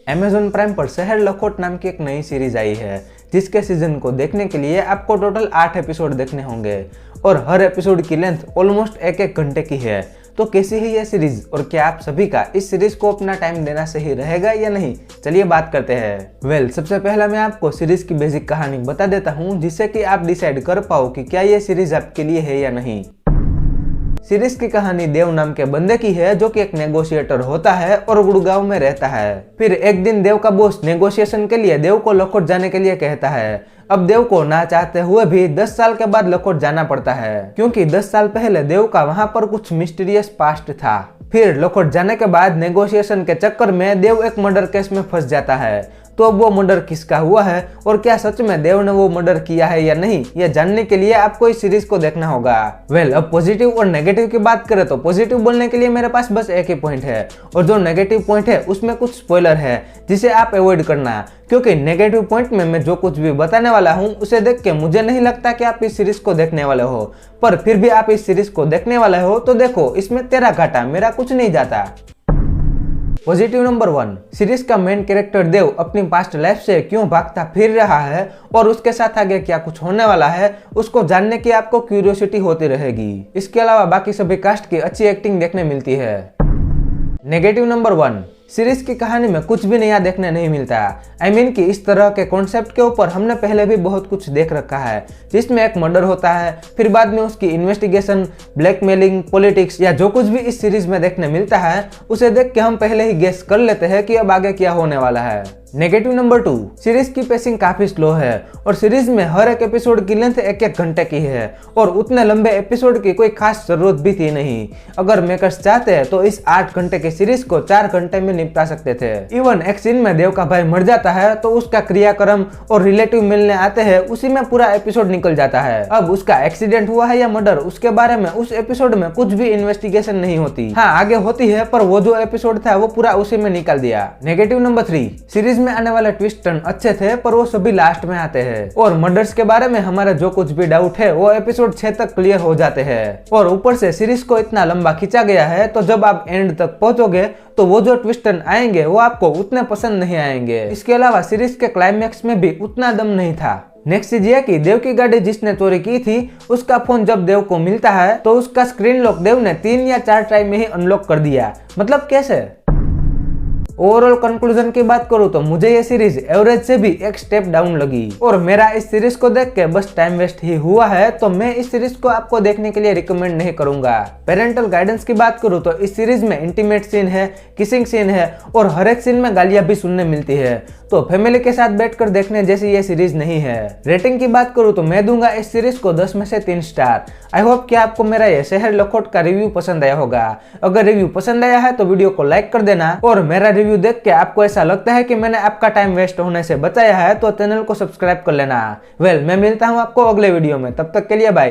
Amazon prime पर शहर लखोट नाम की एक नई सीरीज आई है, जिसके सीजन को देखने के लिए आपको टोटल 8 एपिसोड देखने होंगे और हर एपिसोड की लेंथ ऑलमोस्ट एक घंटे की है। तो कैसी है ये सीरीज और क्या आप सभी का इस सीरीज को अपना टाइम देना सही रहेगा या नहीं, चलिए बात करते हैं। सबसे पहला मैं आपको सीरीज की बेसिक कहानी बता देता हूँ, जिससे कि आप डिसाइड कर पाओ कि क्या ये सीरीज आपके लिए है या नहीं। सीरीज की कहानी देव नाम के बंदे की है, जो कि एक नेगोशिएटर होता है और गुड़गांव में रहता है। फिर एक दिन देव का बॉस नेगोशिएशन के लिए देव को लखोट जाने के लिए कहता है। अब देव को ना चाहते हुए भी 10 साल के बाद लखोट जाना पड़ता है, क्योंकि 10 साल पहले देव का वहां पर कुछ मिस्टीरियस पास्ट था। फिर लखोट जाने के बाद नेगोशिएशन के चक्कर में देव एक मर्डर केस में फंस जाता है। तो अब वो मर्डर किसका हुआ है और क्या सच में देव ने वो मर्डर किया है या नहीं, यह जानने के लिए आपको इस सीरीज को देखना होगा। अब पॉजिटिव और नेगेटिव की बात करें तो पॉजिटिव बोलने के लिए मेरे पास बस एक ही पॉइंट है, और जो नेगेटिव पॉइंट है उसमें कुछ स्पॉइलर है जिसे आप अवॉइड करना, क्योंकि नेगेटिव पॉइंट में मैं जो कुछ भी बताने वाला हूँ उसे देख के मुझे नहीं लगता कि आप इस सीरीज को देखने वाले हो। पर फिर भी आप इस सीरीज को देखने वाले हो तो देखो, इसमें तेरा घाटा मेरा कुछ नहीं जाता। पॉजिटिव नंबर 1, सीरीज का मेन कैरेक्टर देव अपनी पास्ट लाइफ से क्यों भागता फिर रहा है और उसके साथ आगे क्या कुछ होने वाला है, उसको जानने की आपको क्यूरियोसिटी होती रहेगी। इसके अलावा बाकी सभी कास्ट की अच्छी एक्टिंग देखने मिलती है। नेगेटिव नंबर 1, सीरीज की कहानी में कुछ भी नया देखने नहीं मिलता। कि इस तरह के कॉन्सेप्ट के ऊपर हमने पहले भी बहुत कुछ देख रखा है, जिसमें एक मर्डर होता है, फिर बाद में उसकी इन्वेस्टिगेशन, ब्लैकमेलिंग, पॉलिटिक्स या जो कुछ भी इस सीरीज में देखने मिलता है उसे देख के हम पहले ही गेस कर लेते हैं कि अब आगे क्या होने वाला है। नेगेटिव नंबर 2, सीरीज की पेसिंग काफी स्लो है और सीरीज में हर एक एपिसोड की लेंथ एक घंटे की है और उतने लंबे एपिसोड की कोई खास जरूरत भी थी नहीं। अगर मेकर्स चाहते हैं तो इस 8 घंटे की सीरीज को 4 घंटे में निपटा सकते थे। इवन एक सीन में देव का भाई मर जाता है तो उसका क्रियाक्रम और रिलेटिव मिलने आते हैं, उसी में पूरा एपिसोड निकल जाता है। अब उसका एक्सीडेंट हुआ है या मर्डर, उसके बारे में उस एपिसोड में कुछ भी इन्वेस्टिगेशन नहीं होती। हाँ, आगे होती है, पर वो जो एपिसोड था वो पूरा उसी में निकाल दिया। नेगेटिव नंबर 3, सीरीज में आने वाले ट्विस्ट टर्न अच्छे थे, पर वो सभी लास्ट में आते हैं और मर्डर्स के बारे में हमारा जो कुछ भी डाउट है वो एपिसोड 6 तक क्लियर हो जाते हैं। और ऊपर से सीरीज को इतना लंबा खींचा गया है, तो जब आप एंड तक पहुंचोगे तो वो जो ट्विस्ट टर्न आएंगे वो आपको उतने पसंद नहीं आएंगे। इसके अलावा सीरीज के क्लाइमैक्स में भी उतना दम नहीं था। नेक्स्ट चीज यह कि देव की गाड़ी जिसने चोरी की थी उसका फोन जब देव को मिलता है तो उसका स्क्रीन लॉक देव ने 3 या 4 ट्राई में ही अनलॉक कर दिया। मतलब कैसे? ओवरऑल कंक्लूजन की बात करूँ तो मुझे ये सीरीज एवरेज से भी एक स्टेप डाउन लगी और मेरा इस सीरीज को देख के बस टाइम वेस्ट ही हुआ है, तो मैं इस सीरीज को आपको देखने के लिए रिकमेंड नहीं करूंगा। पेरेंटल गाइडेंस की बात करूँ तो इस सीरीज में इंटीमेट सीन है, किसिंग सीन है और हर एक सीन में गालियां भी सुनने मिलती है, तो फैमिली के साथ बैठकर देखने जैसी ये सीरीज नहीं है। रेटिंग की बात करूँ तो मैं दूंगा इस सीरीज को 10 में से 3 स्टार। आई होप कि आपको मेरा ये शहर लखोट का रिव्यू पसंद आया होगा। अगर रिव्यू पसंद आया है तो वीडियो को लाइक कर देना, और मेरा रिव्यू देख के आपको ऐसा लगता है कि मैंने आपका टाइम वेस्ट होने से बचाया है तो चैनल को सब्सक्राइब कर लेना। मैं मिलता हूँ आपको अगले वीडियो में, तब तक के लिए बाय।